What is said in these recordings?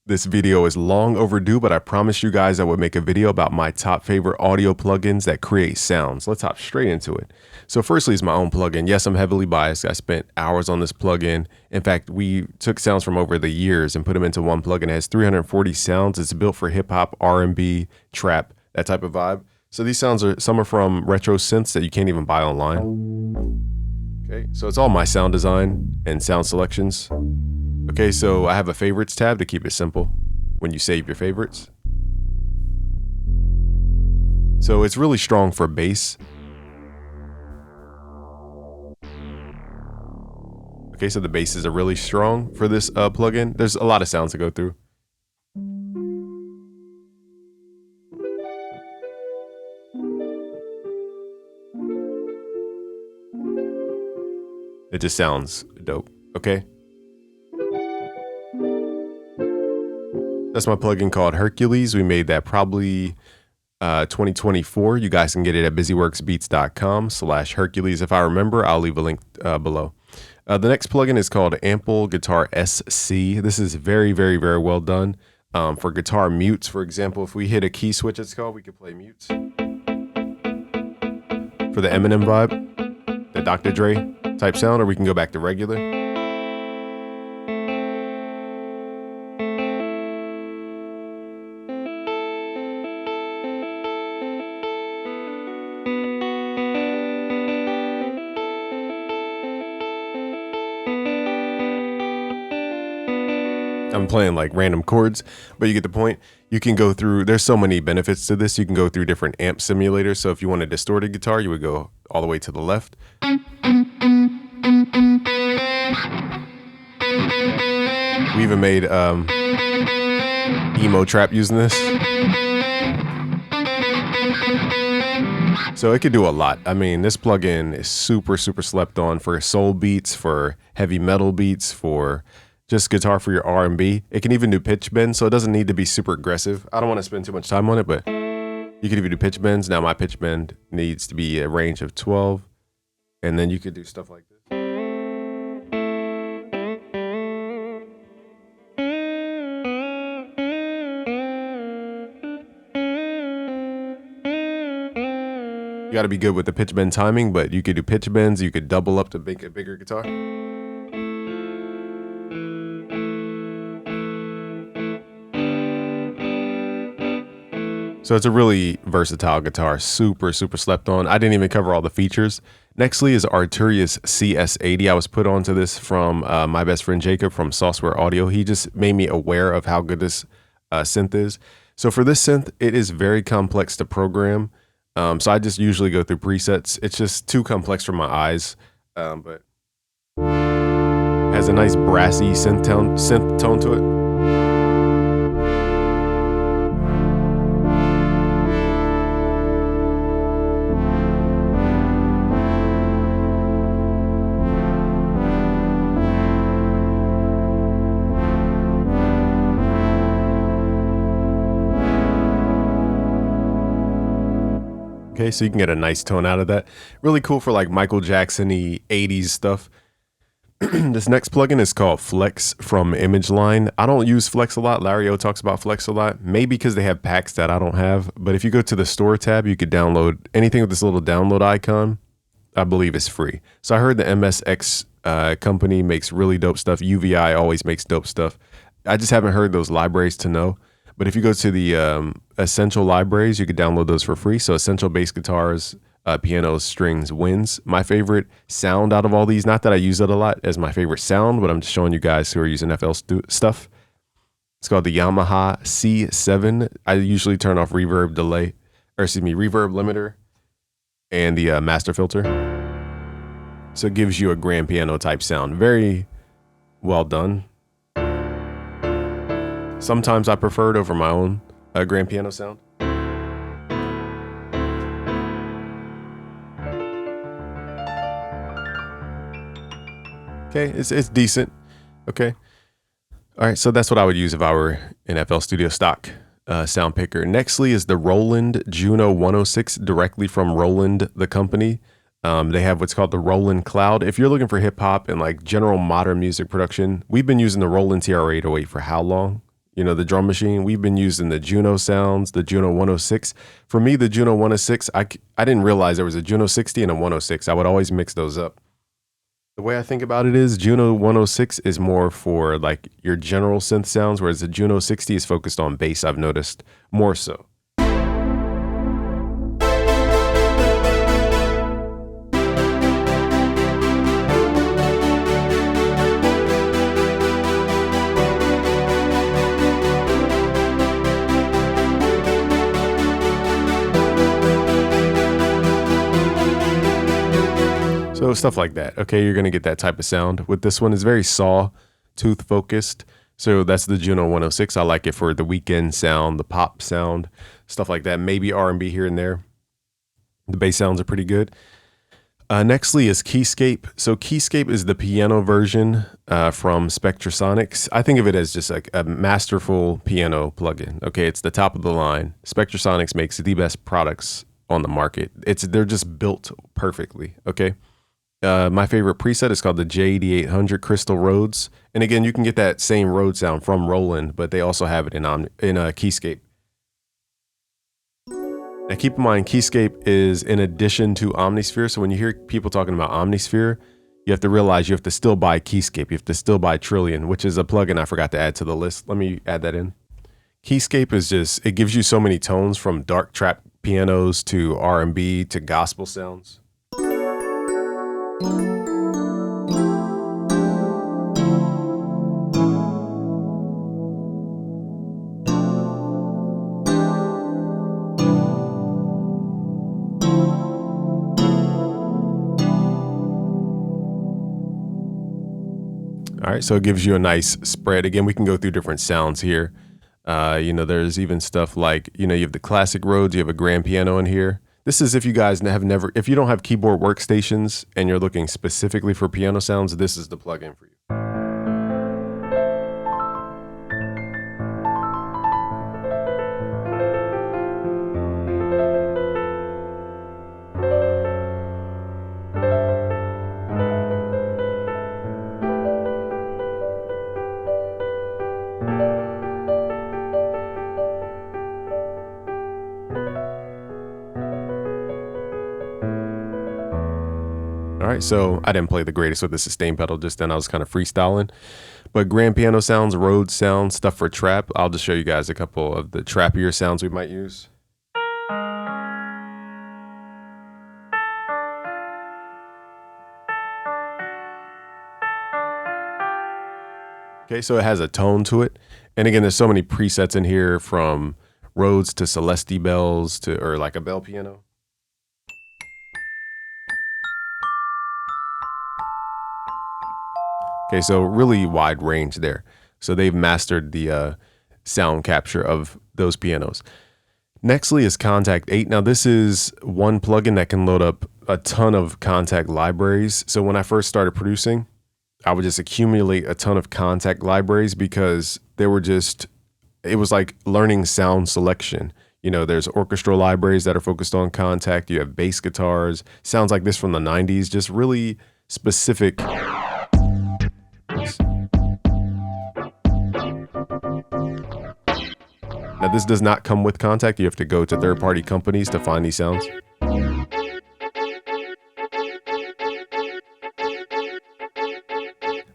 This video is long overdue, but I promised you guys I would make a video about my top favorite audio plugins that create sounds. Let's hop straight into it. So firstly is my own plugin. Yes, I'm heavily biased. I spent hours on this plugin. In fact, we took sounds from over the years and put them into one plugin. It has 340 sounds. It's built for hip hop, R&B, trap, that type of vibe. So these sounds some are from retro synths that you can't even buy online. Okay, so it's all my sound design and sound selections. Okay, so I have a favorites tab to keep it simple when you save your favorites. So it's really strong for bass. Okay, so the basses are really strong for this plugin. There's a lot of sounds to go through. It just sounds dope, okay? That's my plugin called Hercules. We made that probably 2024. You guys can get it at busyworksbeats.com/Hercules. If I remember, I'll leave a link below. The next plugin is called Ample Guitar SC. This is very, very, very well done for guitar mutes. For example, if we hit a key switch, it's called, we can play mutes. For the Eminem vibe, the Dr. Dre type sound, or we can go back to regular. I'm playing like random chords, but you get the point. You can go through, there's so many benefits to this. You can go through different amp simulators. So if you want a distorted guitar, you would go all the way to the left. We even made emo trap using this. So it could do a lot. I mean, this plugin is super, super slept on for soul beats, for heavy metal beats, for just guitar for your R&B. It can even do pitch bends, so it doesn't need to be super aggressive. I don't want to spend too much time on it, but you could even do pitch bends. Now my pitch bend needs to be a range of 12, and then you could do stuff like this. You got to be good with the pitch bend timing, but you could do pitch bends. You could double up to make a bigger guitar. So it's a really versatile guitar, super, super slept on. I didn't even cover all the features. Nextly is Arturia CS-80. I was put onto this from my best friend Jacob from Software Audio. He just made me aware of how good this synth is. So for this synth, it is very complex to program. So I just usually go through presets. It's just too complex for my eyes, but it has a nice brassy synth tone to it. Okay, so you can get a nice tone out of that. Really cool for like Michael Jackson-y 80s stuff. This next plugin is called Flex from ImageLine. I don't use Flex a lot. Larry O talks about Flex a lot. Maybe because they have packs that I don't have. But if you go to the store tab, you could download anything with this little download icon. I believe it's free. So I heard the MSX company makes really dope stuff. UVI always makes dope stuff. I just haven't heard those libraries to know. But if you go to the essential libraries, you could download those for free. So essential bass guitars, pianos, strings, winds. My favorite sound out of all these, not that I use it a lot as my favorite sound, but I'm just showing you guys who are using FL stuff. It's called the Yamaha C7. I usually turn off reverb limiter and the master filter. So it gives you a grand piano type sound. Very well done. Sometimes I prefer it over my own grand piano sound. Okay, it's decent. Okay. All right, so that's what I would use if I were in FL Studio stock sound picker. Nextly is the Roland Juno 106, directly from Roland, the company. They have what's called the Roland Cloud. If you're looking for hip hop and like general modern music production, we've been using the Roland TR-808 for how long? you know, the drum machine. We've been using the Juno sounds, the Juno 106. For me, the Juno 106, I didn't realize there was a Juno 60 and a 106. I would always mix those up. The way I think about it is Juno 106 is more for like your general synth sounds, whereas the Juno 60 is focused on bass, I've noticed more so. So stuff like that. Okay, you're gonna get that type of sound. With this one, it's very saw tooth focused. So that's the Juno 106. I like it for the weekend sound, the pop sound, stuff like that. Maybe R&B here and there. The bass sounds are pretty good. Nextly is Keyscape. So Keyscape is the piano version from Spectrasonics. I think of it as just like a masterful piano plugin. Okay, it's the top of the line. Spectrasonics makes the best products on the market. They're just built perfectly. Okay. My favorite preset is called the J8800 Crystal Rhodes. And again, you can get that same Rhodes sound from Roland, but they also have it in Keyscape. Now keep in mind, Keyscape is in addition to Omnisphere. So when you hear people talking about Omnisphere, you have to realize you have to still buy Keyscape. You have to still buy Trilian, which is a plugin I forgot to add to the list. Let me add that in. Keyscape is just, it gives you so many tones from dark trap pianos to R&B to gospel sounds. All right, so it gives you a nice spread. Again, we can go through different sounds here. You know, there's even stuff like, you know, you have the classic Rhodes, you have a grand piano in here. This is if you guys if you don't have keyboard workstations and you're looking specifically for piano sounds, this is the plugin for you. All right, so I didn't play the greatest with the sustain pedal just then. I was kind of freestyling. But grand piano sounds, Rhodes sounds, stuff for trap. I'll just show you guys a couple of the trappier sounds we might use. Okay, so it has a tone to it. And again, there's so many presets in here, from Rhodes to Celeste bells to, or like a bell piano. Okay, so really wide range there. So they've mastered the sound capture of those pianos. Nextly is Kontakt 8. Now this is one plugin that can load up a ton of Kontakt libraries. So when I first started producing, I would just accumulate a ton of Kontakt libraries because they were just, it was like learning sound selection. You know, there's orchestral libraries that are focused on Kontakt. You have bass guitars, sounds like this from the 90s, just really specific. Now this does not come with Kontakt. You have to go to third-party companies to find these sounds.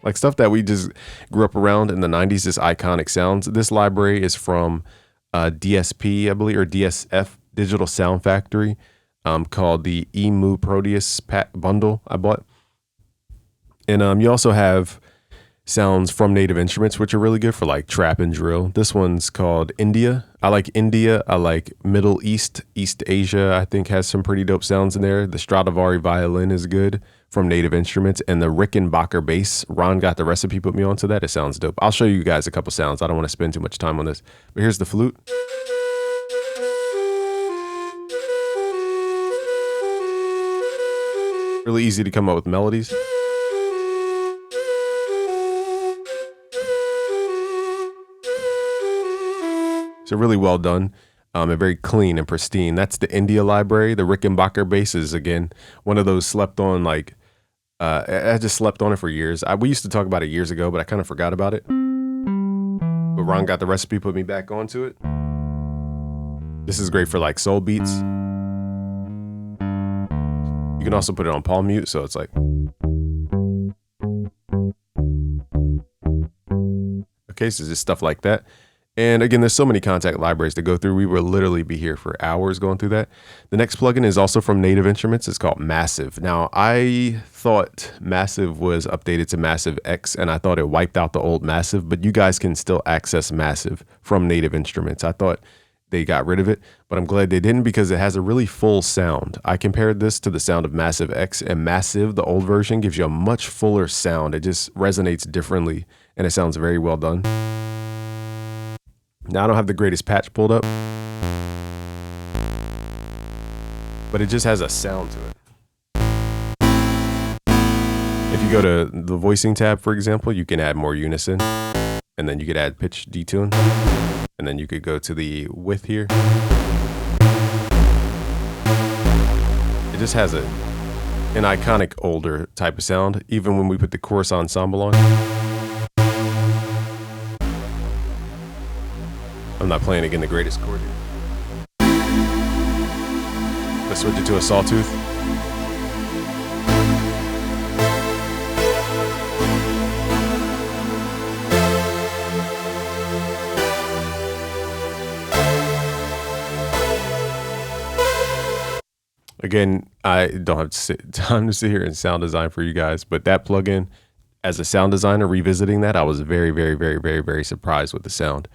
Like stuff that we just grew up around in the 90s, this iconic sounds. This library is from DSP, I believe, or DSF, Digital Sound Factory, called the Emu Proteus bundle I bought. And you also have sounds from Native Instruments, which are really good for like trap and drill. This one's called India. I like India. I like Middle East, East Asia, I think has some pretty dope sounds in there. The Stradivari violin is good from Native Instruments, and the Rickenbacker bass. Ron got the recipe, put me onto that. It sounds dope. I'll show you guys a couple sounds. I don't want to spend too much time on this, but here's the flute. Really easy to come up with melodies. So really well done, and very clean and pristine. That's the India library. The Rickenbacker bass is, again, one of those slept on, like, I just slept on it for years. We used to talk about it years ago, but I kind of forgot about it. But Ron Got the Recipe put me back onto it. This is great for like soul beats. You can also put it on palm mute, so it's like. Okay, so just stuff like that. And again, there's so many Kontakt libraries to go through. We will literally be here for hours going through that. The next plugin is also from Native Instruments. It's called Massive. Now, I thought Massive was updated to Massive X, and I thought it wiped out the old Massive, but you guys can still access Massive from Native Instruments. I thought they got rid of it, but I'm glad they didn't because it has a really full sound. I compared this to the sound of Massive X, and Massive, the old version, gives you a much fuller sound. It just resonates differently, and it sounds very well done. Now, I don't have the greatest patch pulled up, but it just has a sound to it. If you go to the voicing tab, for example, you can add more unison, and then you could add pitch detune, and then you could go to the width here. It just has an iconic older type of sound, even when we put the chorus ensemble on. I'm not playing again the greatest chord here. Let's switch it to a sawtooth. Again, I don't have time to sit here and sound design for you guys, but that plugin, as a sound designer, revisiting that, I was very, very, very, very, very surprised with the sound.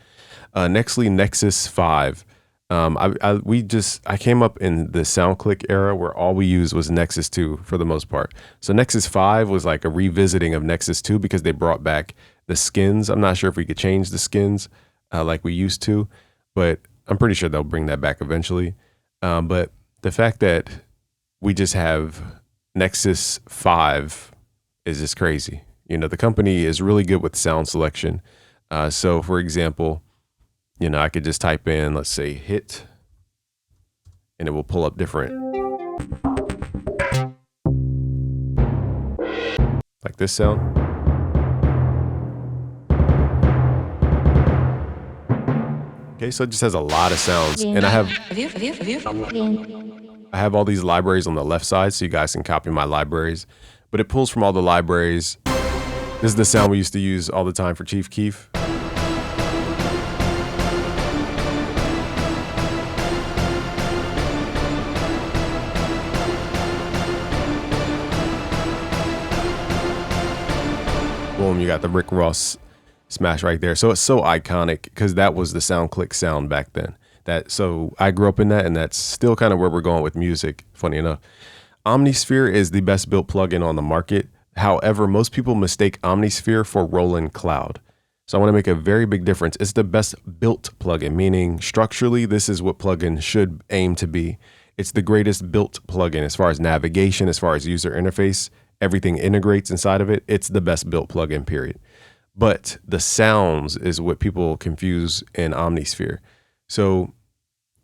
Nextly, Nexus 5. I came up in the SoundClick era where all we used was Nexus 2 for the most part. So Nexus 5 was like a revisiting of Nexus 2 because they brought back the skins. I'm not sure if we could change the skins like we used to, but I'm pretty sure they'll bring that back eventually. But the fact that we just have Nexus 5 is just crazy. You know, the company is really good with sound selection. So for example, you know, I could just type in, let's say, hit, and it will pull up different. Like this sound. Okay, so it just has a lot of sounds. And I have all these libraries on the left side, so you guys can copy my libraries. But it pulls from all the libraries. This is the sound we used to use all the time for Chief Keef. Boom, you got the Rick Ross smash right there. So it's so iconic because that was the SoundClick sound back then. So I grew up in that, and that's still kind of where we're going with music, funny enough. Omnisphere is the best built plugin on the market. However, most people mistake Omnisphere for Roland Cloud. So I want to make a very big difference. It's the best built plugin, meaning structurally, this is what plugin should aim to be. It's the greatest built plugin as far as navigation, as far as user interface. Everything integrates inside of it. It's the best built plugin, period. But the sounds is what people confuse in Omnisphere. So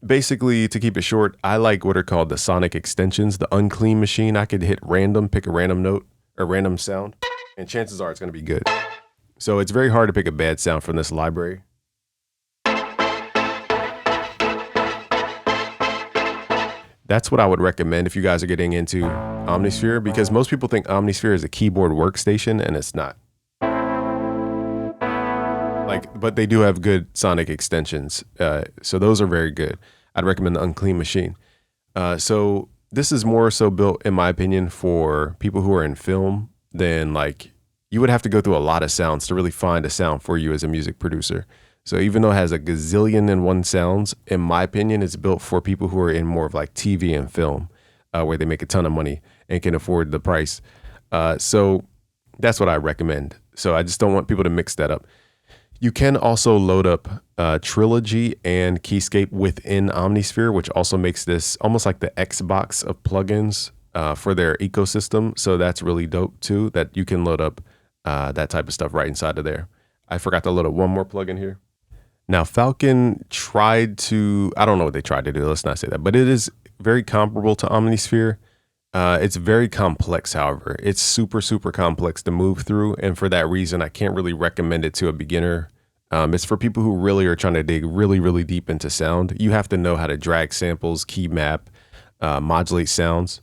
basically, to keep it short, I like what are called the sonic extensions, the unclean machine. I could hit random, pick a random note or random sound, and chances are it's going to be good. So it's very hard to pick a bad sound from this library. That's what I would recommend if you guys are getting into Omnisphere, because most people think Omnisphere is a keyboard workstation, and it's not. But they do have good sonic extensions, so those are very good. I'd recommend the Unclean Machine. So this is more so built, in my opinion, for people who are in film. Than you would have to go through a lot of sounds to really find a sound for you as a music producer. So even though it has a gazillion and one sounds, in my opinion, it's built for people who are in more of like TV and film, where they make a ton of money and can afford the price. So that's what I recommend. So I just don't want people to mix that up. You can also load up Trilogy and Keyscape within Omnisphere, which also makes this almost like the Xbox of plugins for their ecosystem. So that's really dope too, that you can load up that type of stuff right inside of there. I forgot to load up one more plugin here. Now, Falcon tried to, I don't know what they tried to do, let's not say that, but it is very comparable to Omnisphere. It's very complex, however. It's super, super complex to move through. And for that reason, I can't really recommend it to a beginner It's for people who really are trying to dig really, really deep into sound. You have to know how to drag samples, key map, modulate sounds.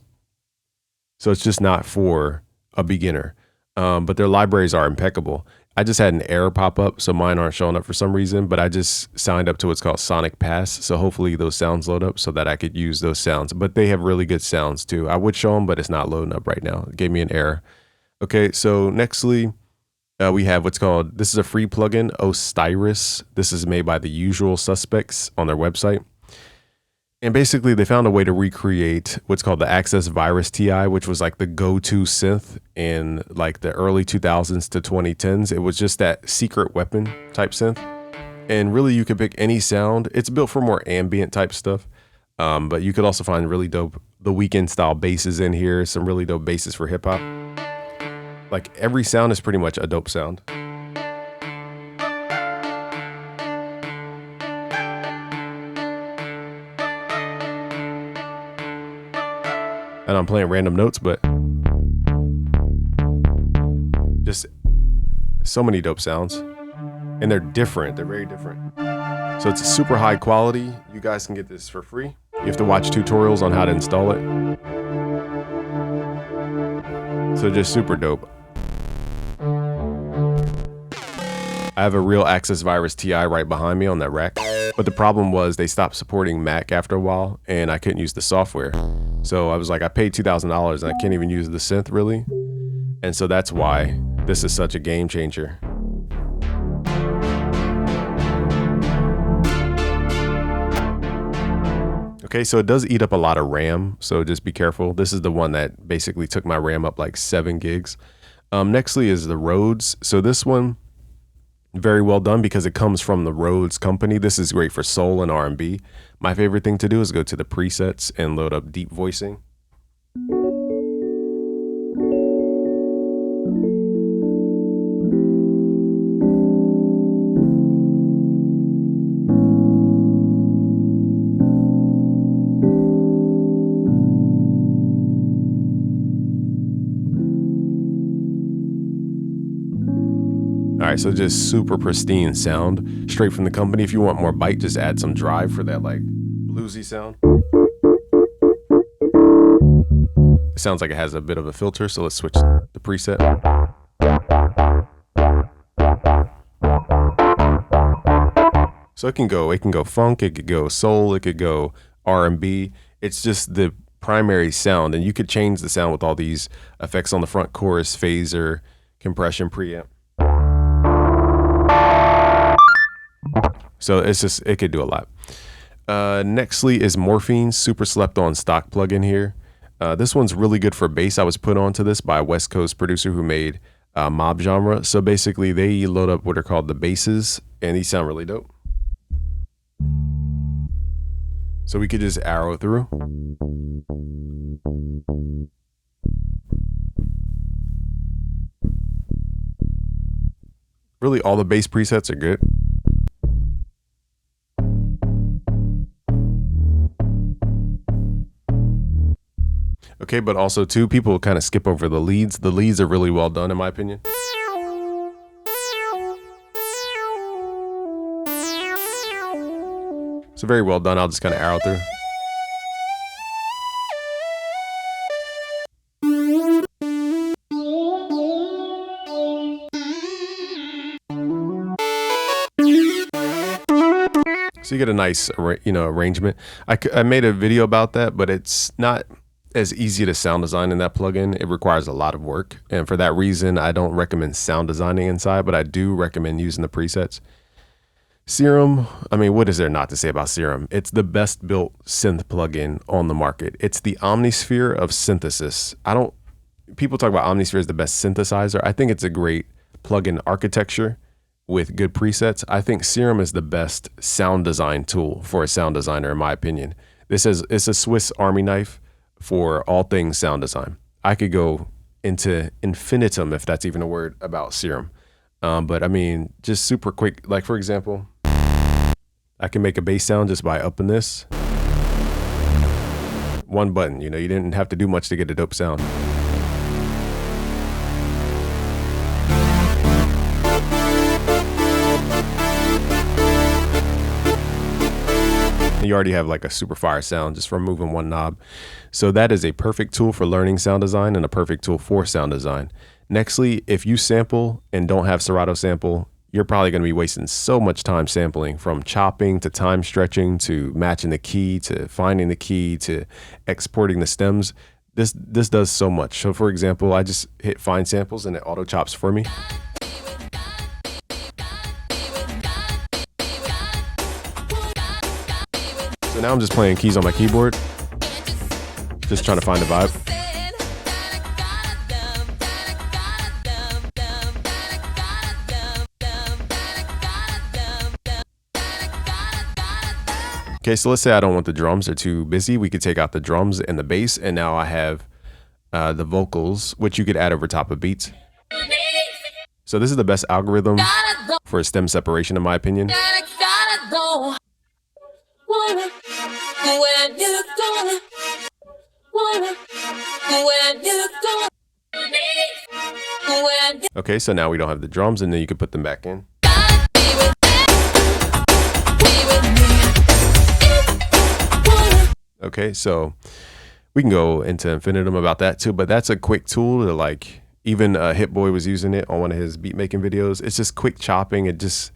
So it's just not for a beginner. But their libraries are impeccable. I just had an error pop up, so mine aren't showing up for some reason, but I just signed up to what's called Sonic Pass. So hopefully those sounds load up so that I could use those sounds. But they have really good sounds too. I would show them, but it's not loading up right now. It gave me an error. Okay, so nextly, we have what's called, this is a free plugin, Osyrus. This is made by the usual suspects on their website. And basically they found a way to recreate what's called the Access Virus TI, which was like the go-to synth in like the early 2000s to 2010s. It was just that secret weapon type synth. And really you could pick any sound. It's built for more ambient type stuff. But you could also find really dope, the Weeknd style basses in here, some really dope basses for hip hop. Like every sound is pretty much a dope sound. And I'm playing random notes, but just so many dope sounds. And they're different. They're very different. So it's super high quality. You guys can get this for free. You have to watch tutorials on how to install it. So just super dope. I have a real Access Virus TI right behind me on that rack. But the problem was they stopped supporting Mac after a while and I couldn't use the software. So I was like, I paid $2,000 and I can't even use the synth really. And so that's why this is such a game changer. Okay, so it does eat up a lot of RAM, so just be careful. This is the one that basically took my RAM up like 7 gigs. Nextly is the Rhodes. So this one, very well done because it comes from the Rhodes company. This is great for soul and R&B. My favorite thing to do is go to the presets and load up deep voicing. All right, so just super pristine sound straight from the company. If you want more bite, just add some drive for that like bluesy sound. It sounds like it has a bit of a filter, so let's switch the preset. So it can go funk, it could go soul, it could go R&B. It's just the primary sound, and you could change the sound with all these effects on the front: chorus, phaser, compression, preamp. So it's just, it could do a lot. Nextly is Morphine, super slept on stock plugin here. This one's really good for bass. I was put onto this by a West Coast producer who made mob genre. So basically they load up what are called the basses and these sound really dope. So we could just arrow through. Really all the bass presets are good. Okay, but also too, people kind of skip over the leads. The leads are really well done in my opinion. So very well done. I'll just kind of arrow through. So you get a nice, arrangement. I made a video about that, but it's not as easy to sound design in that plugin. It requires a lot of work. And for that reason, I don't recommend sound designing inside, but I do recommend using the presets. Serum, I mean, what is there not to say about Serum? It's the best built synth plugin on the market. It's the Omnisphere of synthesis. People talk about Omnisphere as the best synthesizer. I think it's a great plugin architecture with good presets. I think Serum is the best sound design tool for a sound designer, in my opinion. It's a Swiss Army knife for all things sound design. I could go into infinitum, if that's even a word, about Serum. But I mean, just super quick, like for example, I can make a bass sound just by upping this. One button, you didn't have to do much to get a dope sound. You already have like a super fire sound just from moving one knob. So that is a perfect tool for learning sound design and a perfect tool for sound design. Nextly, if you sample and don't have Serato Sample, you're probably going to be wasting so much time sampling, from chopping to time stretching to matching the key to finding the key to exporting the stems. This does so much. So for example, I just hit find samples and it auto chops for me. So now I'm just playing keys on my keyboard, just trying to find a vibe. Okay, so let's say I don't want the drums, they're too busy. We could take out the drums and the bass, and now I have the vocals, which you could add over top of beats. So this is the best algorithm for stem separation, in my opinion. Okay, so now we don't have the drums, and then you can put them back in. Okay, so we can go into infinitum about that too, but that's a quick tool to, like, even Hit Boy was using it on one of his beat making videos. It's just quick chopping. It just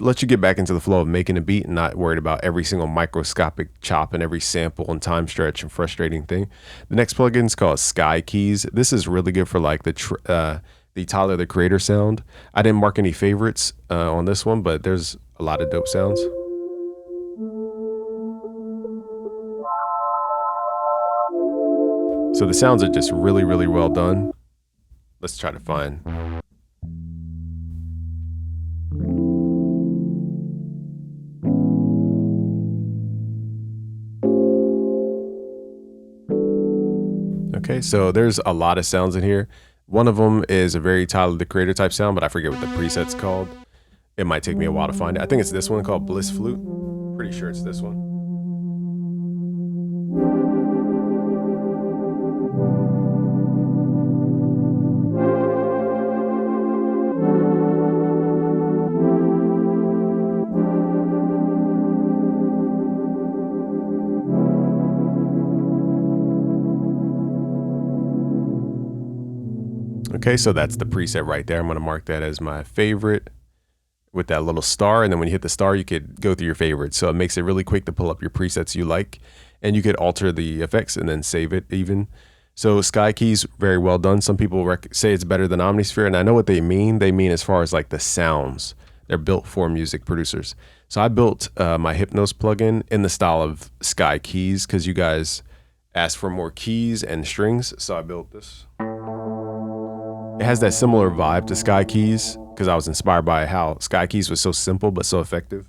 lets you get back into the flow of making a beat and not worried about every single microscopic chop and every sample and time stretch and frustrating thing. The next plugin is called Sky Keys. This is really good for like the Tyler the Creator sound. I didn't mark any favorites on this one, but there's a lot of dope sounds. So the sounds are just really, really well done. Let's try to find. Okay, so there's a lot of sounds in here. One of them is a very Tyler the Creator type sound, but I forget what the preset's called. It might take me a while to find it. I think it's this one called Bliss Flute. Pretty sure it's this one. Okay, so that's the preset right there. I'm going to mark that as my favorite with that little star. And then when you hit the star, you could go through your favorites. So it makes it really quick to pull up your presets you like. And you could alter the effects and then save it even. So Sky Keys, very well done. Some people say it's better than Omnisphere. And I know what they mean. They mean as far as like the sounds. They're built for music producers. So I built my Hypnos plugin in the style of Sky Keys because you guys asked for more keys and strings. So I built this. It has that similar vibe to Sky Keys because I was inspired by how Sky Keys was so simple but so effective.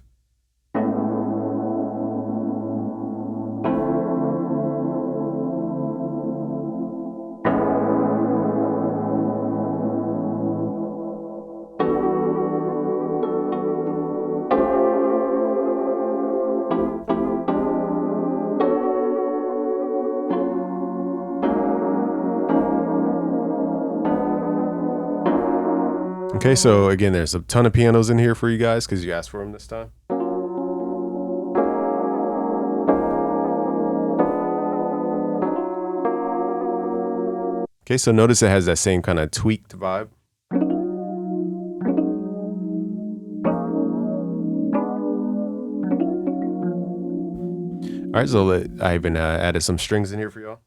Okay, so again, there's a ton of pianos in here for you guys because you asked for them this time. Okay, so notice it has that same kind of tweaked vibe. All right, so I even added some strings in here for y'all.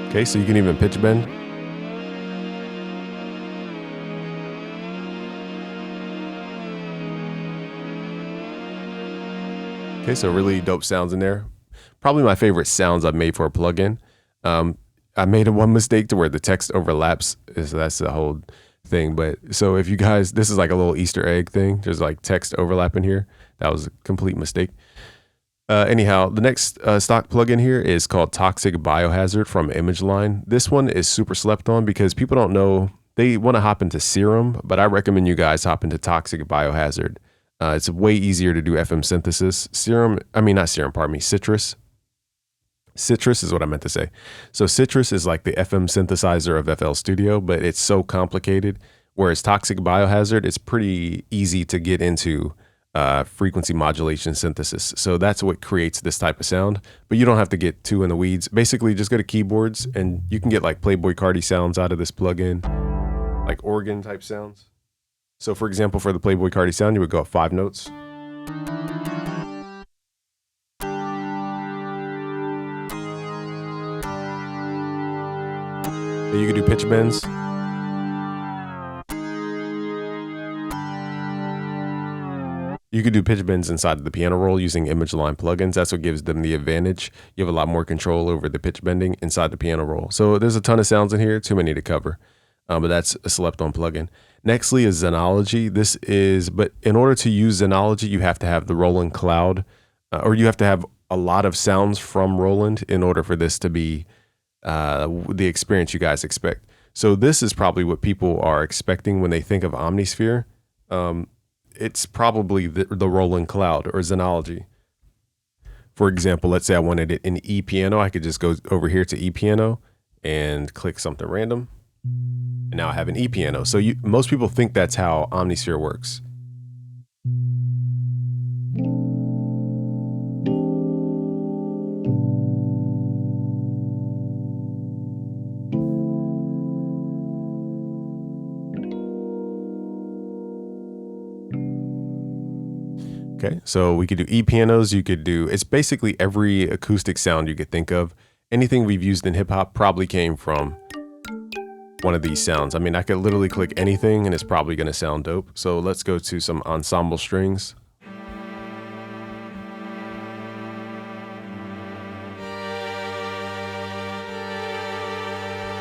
Okay, so you can even pitch bend. Okay, so really dope sounds in there. Probably my favorite sounds I've made for a plugin. I made one mistake to where the text overlaps. So that's the whole thing. But so if you guys, this is like a little Easter egg thing. There's like text overlap in here. That was a complete mistake. Anyhow, the next stock plugin here is called Toxic Biohazard from ImageLine. This one is super slept on because people don't know. They want to hop into Serum, but I recommend you guys hop into Toxic Biohazard. It's way easier to do FM synthesis. Citrus Citrus is what I meant to say. So Citrus is like the FM synthesizer of FL Studio, but it's so complicated. Whereas Toxic Biohazard, it's pretty easy to get into frequency modulation synthesis. So that's what creates this type of sound, but you don't have to get too in the weeds. Basically, just go to keyboards and you can get like Playboy Cardi sounds out of this plugin, like organ type sounds. So for example, for the Playboy Cardi sound, you would go up 5 notes. You could do pitch bends. You could do pitch bends inside of the piano roll using image line plugins. That's what gives them the advantage. You have a lot more control over the pitch bending inside the piano roll. So there's a ton of sounds in here, too many to cover. But that's a slept on plugin. Nextly is Zenology. But in order to use Zenology, you have to have the Roland Cloud, or you have to have a lot of sounds from Roland in order for this to be the experience you guys expect. So this is probably what people are expecting when they think of Omnisphere. It's probably the Roland Cloud or Zenology. For example, let's say I wanted it in E piano. I could just go over here to E piano and click something random. And now I have an E piano. So most people think that's how Omnisphere works. Okay, so we could do E pianos. You could do, it's basically every acoustic sound you could think of. Anything we've used in hip hop probably came from one of these sounds. I mean, I could literally click anything and it's probably going to sound dope. So let's go to some ensemble strings.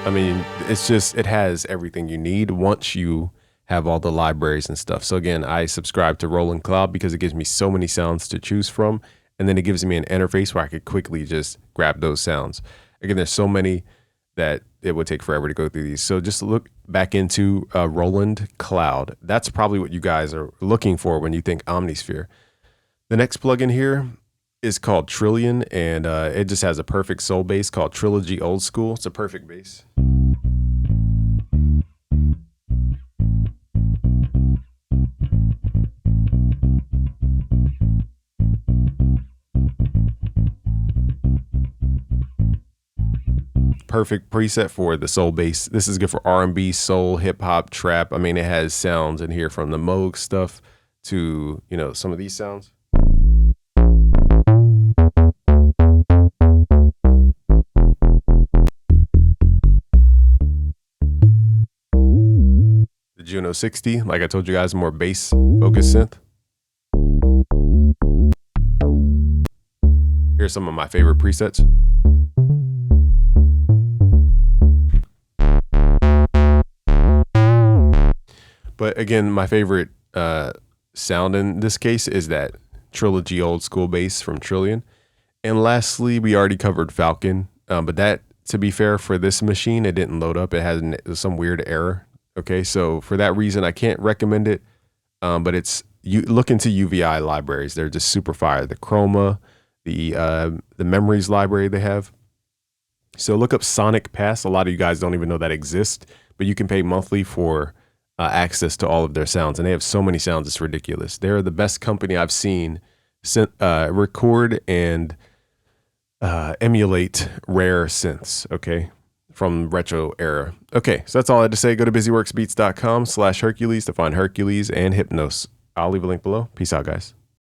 I mean, it has everything you need once you have all the libraries and stuff. So again, I subscribe to Roland Cloud because it gives me so many sounds to choose from. And then it gives me an interface where I could quickly just grab those sounds. Again, there's so many that it would take forever to go through these. So just look back into Roland Cloud. That's probably what you guys are looking for when you think Omnisphere. The next plugin here is called Trilian, and it just has a perfect soul bass called Trilogy Old School. It's a perfect bass. Perfect preset for the soul bass. This is good for R&B, soul, hip hop, trap. I mean, it has sounds in here from the Moog stuff to, you know, some of these sounds. The Juno 60, like I told you guys, more bass focused synth. Here's some of my favorite presets. But again, my favorite sound in this case is that Trilogy Old School bass from Trilian. And lastly, we already covered Falcon, but that, to be fair, for this machine, it didn't load up. It had some weird error. Okay, so for that reason, I can't recommend it. But you look into UVI libraries; they're just super fire. The Chroma, the memories library they have. So look up Sonic Pass. A lot of you guys don't even know that exists, but you can pay monthly for access to all of their sounds, and they have so many sounds, it's ridiculous. They're the best company I've seen record and emulate rare synths, okay, from retro era. Okay, so that's all I had to say. Go to busyworksbeats.com/Hercules to find Hercules and Hypnos. I'll leave a link below. Peace out, guys.